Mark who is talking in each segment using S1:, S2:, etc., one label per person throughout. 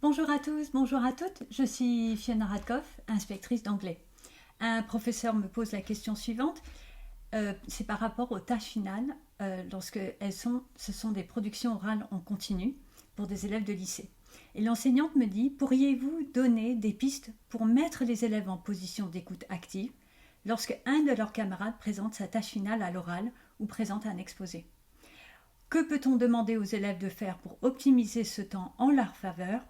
S1: Bonjour à tous, bonjour à toutes, je suis Fiona Radkoff, inspectrice d'anglais. Un professeur me pose la question suivante, c'est par rapport aux tâches finales, lorsque ce sont des productions orales en continu pour des élèves de lycée. Et l'enseignante me dit, pourriez-vous donner des pistes pour mettre les élèves en position d'écoute active lorsque un de leurs camarades présente sa tâche finale à l'oral ou présente un exposé? Que peut-on demander aux élèves de faire pour optimiser ce temps en leur faveur,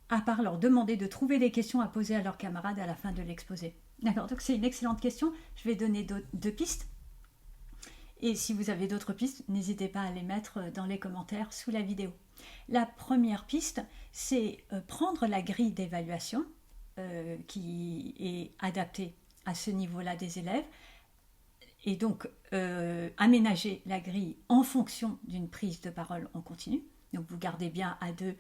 S1: à part leur demander de trouver des questions à poser à leurs camarades à la fin de l'exposé? D'accord, donc c'est une excellente question. Je vais donner deux pistes. Et si vous avez d'autres pistes, n'hésitez pas à les mettre dans les commentaires sous la vidéo. La première piste, c'est prendre la grille d'évaluation qui est adaptée à ce niveau-là des élèves, et donc aménager la grille en fonction d'une prise de parole en continu. Donc vous gardez bien A2,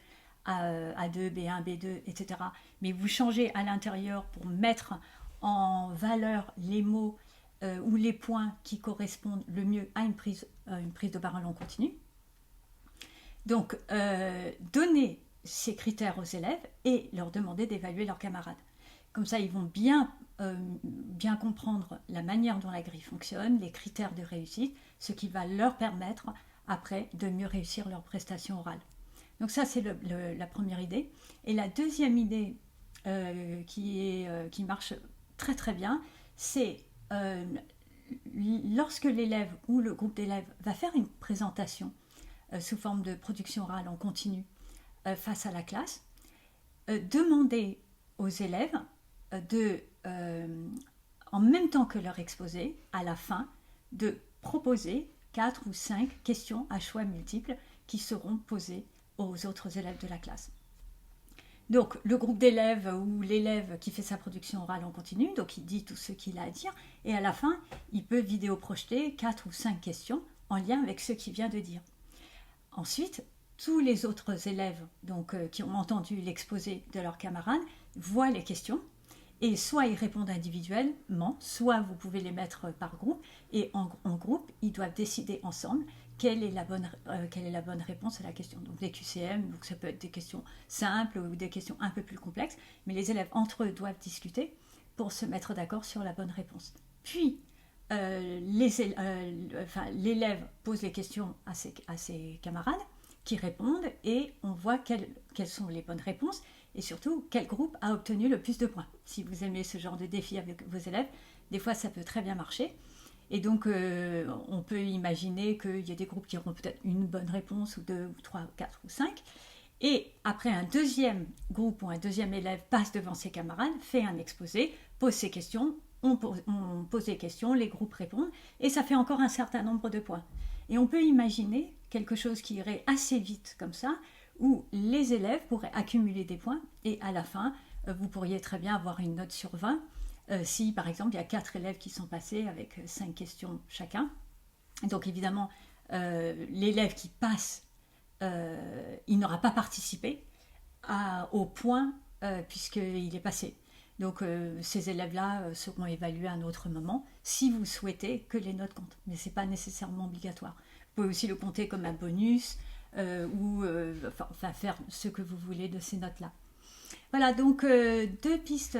S1: A2, B1, B2, etc. Mais vous changez à l'intérieur pour mettre en valeur les mots ou les points qui correspondent le mieux à une prise de parole en continu. Donc donner ces critères aux élèves et leur demander d'évaluer leurs camarades. Comme ça, ils vont bien comprendre la manière dont la grille fonctionne, les critères de réussite, ce qui va leur permettre après de mieux réussir leur prestation orale. Donc ça, c'est la première idée. Et la deuxième idée qui marche très très bien, c'est lorsque l'élève ou le groupe d'élèves va faire une présentation sous forme de production orale en continu face à la classe, demander aux élèves en même temps que leur exposé, à la fin, de proposer 4 ou 5 questions à choix multiples qui seront posées aux autres élèves de la classe. Donc le groupe d'élèves ou l'élève qui fait sa production orale en continu, donc il dit tout ce qu'il a à dire, et à la fin, il peut vidéo-projeter 4 ou 5 questions en lien avec ce qu'il vient de dire. Ensuite, tous les autres élèves qui ont entendu l'exposé de leurs camarades voient les questions, et soit ils répondent individuellement, soit vous pouvez les mettre par groupe, et en groupe, ils doivent décider ensemble quelle est la bonne réponse à la question. Donc des QCM, donc ça peut être des questions simples ou des questions un peu plus complexes, mais les élèves entre eux doivent discuter pour se mettre d'accord sur la bonne réponse. Puis, l'élève pose les questions à ses camarades qui répondent, et on voit quelles sont les bonnes réponses, et surtout quel groupe a obtenu le plus de points. Si vous aimez ce genre de défi avec vos élèves, des fois ça peut très bien marcher. Et donc on peut imaginer qu'il y a des groupes qui auront peut-être une bonne réponse, ou 2, ou 3, ou 4, ou 5. Et après, un deuxième groupe ou un deuxième élève passe devant ses camarades, fait un exposé, pose ses questions, on pose des questions, les groupes répondent, et ça fait encore un certain nombre de points. Et on peut imaginer quelque chose qui irait assez vite comme ça, où les élèves pourraient accumuler des points, et à la fin, vous pourriez très bien avoir une note sur 20, si par exemple il y a 4 élèves qui sont passés avec 5 questions chacun. Donc évidemment, l'élève qui passe, il n'aura pas participé au point puisqu'il est passé. Donc ces élèves-là seront évalués à un autre moment, si vous souhaitez que les notes comptent. Mais ce n'est pas nécessairement obligatoire. Vous pouvez aussi le compter comme un bonus, ou faire ce que vous voulez de ces notes-là. Voilà, donc 2 pistes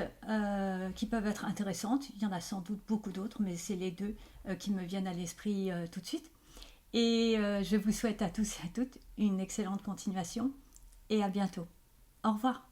S1: qui peuvent être intéressantes. Il y en a sans doute beaucoup d'autres, mais c'est les 2 qui me viennent à l'esprit tout de suite. Et je vous souhaite à tous et à toutes une excellente continuation, et à bientôt. Au revoir.